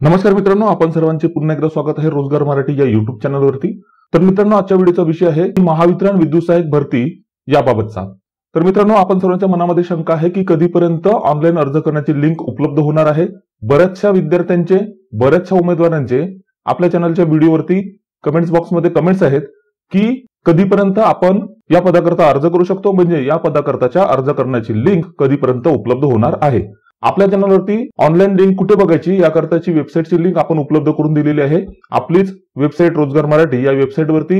नमस्कार मित्रांनो, आपण सर्वांचे पुन्हा एकदा स्वागत आहे रोजगार मराठी या युट्यूब चॅनलवरती। तर मित्रांनो, आजच्या व्हिडिओचा विषय आहे महावितरण विद्युत सहाय्यक भरती याबाबतचा। तर मित्रांनो, आपण सर्वांच्या मनामध्ये शंका आहे की कधीपर्यंत ऑनलाईन अर्ज करण्याची लिंक उपलब्ध होणार आहे। बऱ्याचशा विद्यार्थ्यांचे, बऱ्याचशा उमेदवारांचे आपल्या चॅनलच्या व्हिडिओवरती कमेंट्स बॉक्समध्ये कमेंट्स आहेत की कधीपर्यंत आपण या पदाकरता अर्ज करू शकतो, म्हणजे या पदाकरताच्या अर्ज करण्याची लिंक कधीपर्यंत उपलब्ध होणार आहे। आपल्या चॅनलवरती ऑनलाईन लिंक कुठे बघायची याकरताची वेबसाईटची लिंक आपण उपलब्ध करून दिलेली आहे। आपलीच वेबसाईट रोजगार मराठी या वेबसाईटवरती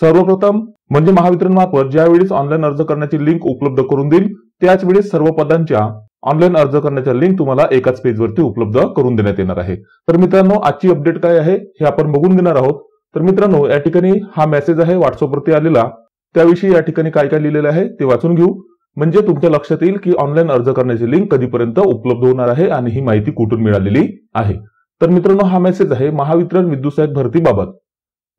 सर्वप्रथम म्हणजे महावितरण मार्फत ज्यावेळेस ऑनलाईन अर्ज करण्याची लिंक उपलब्ध करून देईल त्याच वेळेस सर्व पदांच्या ऑनलाईन अर्ज करण्याच्या लिंक तुम्हाला एकाच पेजवरती उपलब्ध करून देण्यात येणार आहे। तर मित्रांनो, आजची अपडेट काय आहे हे आपण बघून घेणार आहोत। तर मित्रांनो, या ठिकाणी हा मेसेज आहे व्हॉट्सअपवरती आलेला, त्याविषयी या ठिकाणी काय काय लिहिलेलं आहे ते वाचून घेऊ, म्हणजे तुमच्या लक्षात येईल की ऑनलाईन अर्ज करण्याची लिंक कधीपर्यंत उपलब्ध होणार आहे आणि ही माहिती कुठून मिळालेली आहे। तर मित्रांनो, हा मेसेज आहे महावितरण विद्युत सहाय्यक भरतीबाबत।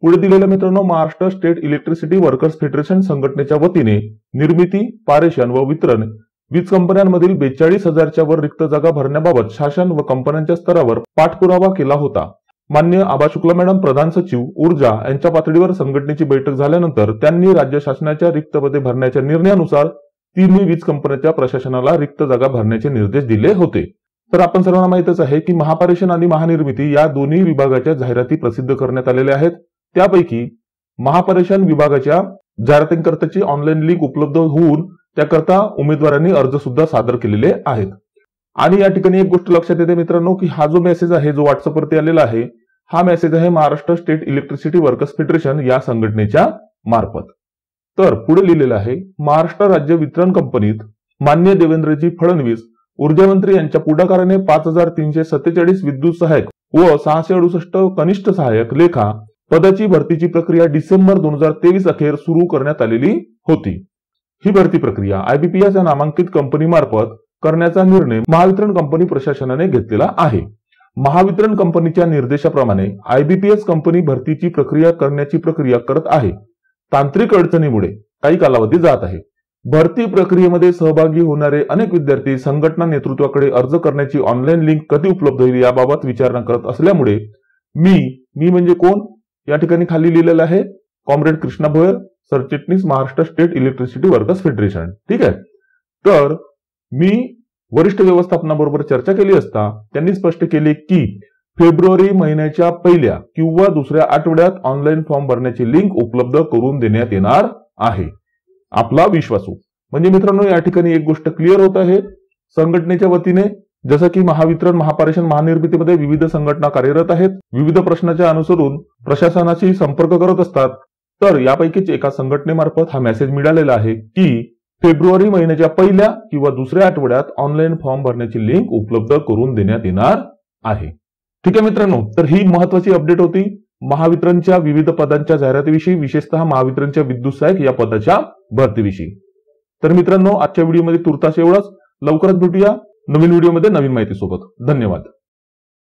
पुढे दिलेल्या मित्रांनो, Maharashtra state electricity workers federation संघटनेच्या वतीने निर्मिती, पारेषण व वितरण वीज कंपन्यांमधील 42,000च्या वर रिक्त जागा भरण्याबाबत शासन व कंपन्यांच्या स्तरावर पाठपुरावा केला होता। मान्य आबा शुक्ला मॅडम, प्रधान सचिव ऊर्जा यांच्या पातळीवर संघटनेची बैठक झाल्यानंतर त्यांनी राज्य शासनाच्या रिक्त पदे भरण्याच्या निर्णयानुसार तिन्ही वीज कंपन्यांच्या प्रशासनाला रिक्त जागा भरण्याचे निर्देश दिले होते। तर आपण सर्वांना माहितच आहे की महापारेषण आणि महानिर्मिती या दोन्ही विभागाच्या जाहिराती प्रसिद्ध करण्यात आलेल्या आहेत। त्यापैकी महापारेषण विभागाच्या जाहिरातींकरताची ऑनलाईन लिंक उपलब्ध होऊन त्याकरता उमेदवारांनी अर्ज सुद्धा सादर केलेले आहेत। आणि या ठिकाणी एक गोष्ट लक्षात येते मित्रांनो की हा जो मेसेज आहे जो व्हॉट्सअपवरती आलेला आहे हा मेसेज आहे Maharashtra state electricity workers federation या संघटनेच्या मार्फत। तर पुढे लिहिलेलं आहे, महाराष्ट्र राज्य वितरण कंपनीत मान्य देवेंद्रजी फडणवीस ऊर्जा मंत्री यांच्या पुढाकाराने 5,347 विद्युत सहाय्यक व 668 कनिष्ठ सहाय्यक लेखा पदाची भरतीची प्रक्रिया डिसेंबर 2023 अखेर सुरू करण्यात आलेली होती। ही भरती प्रक्रिया आयबीपीएस या नामांकित कंपनी मार्फत करण्याचा निर्णय महावितरण कंपनी प्रशासनाने घेतलेला आहे। महावितरण कंपनीच्या निर्देशाप्रमाणे आयबीपीएस कंपनी भरतीची प्रक्रिया करण्याची प्रक्रिया करत आहे। तांत्रिक अडचणीमुळे काही कालावधी जात आहे। भरती प्रक्रियेमध्ये सहभागी होणारे अनेक विद्यार्थी संघटना नेतृत्वाकडे अर्ज करण्याची ऑनलाईन लिंक कधी उपलब्ध होईल याबाबत विचारणा करत असल्यामुळे मी म्हणजे कोण, या ठिकाणी खाली लिहिलेलं आहे कॉम्रेड कृष्णा भोयर, सरचिटणीस Maharashtra state electricity workers federation. ठीक आहे। तर मी वरिष्ठ व्यवस्थापनाबरोबर चर्चा केली असता त्यांनी स्पष्ट केले की फेब्रुवारी महिन्याच्या पहिल्या किंवा दुसऱ्या आठवड्यात ऑनलाईन फॉर्म भरण्याची लिंक उपलब्ध करून देण्यात येणार आहे। आपला विश्वासू म्हणजे मित्रांनो, या ठिकाणी एक गोष्ट क्लिअर होत आहे, संघटनेच्या वतीने जसं की महावितरण, महापारेषण, महानिर्मितीमध्ये विविध संघटना कार्यरत आहेत, विविध प्रश्नाच्या अनुसरून प्रशासनाशी संपर्क करत असतात। तर यापैकीच एका संघटनेमार्फत हा मेसेज मिळालेला आहे की फेब्रुवारी महिन्याच्या पहिल्या किंवा दुसऱ्या आठवड्यात ऑनलाईन फॉर्म भरण्याची लिंक उपलब्ध करून देण्यात येणार आहे। ठीक आहे मित्रांनो, तर ही महत्वाची अपडेट होती महावितरणच्या विविध पदांच्या जाहिरातीविषयी, विशेषतः महावितरणच्या विद्युत सहाय्यक या पदाच्या भरतीविषयी। तर मित्रांनो, आजच्या व्हिडिओमध्ये तुर्तास एवढंच। लवकरच भेटूया नवीन व्हिडिओमध्ये नवीन माहिती सोबत। धन्यवाद।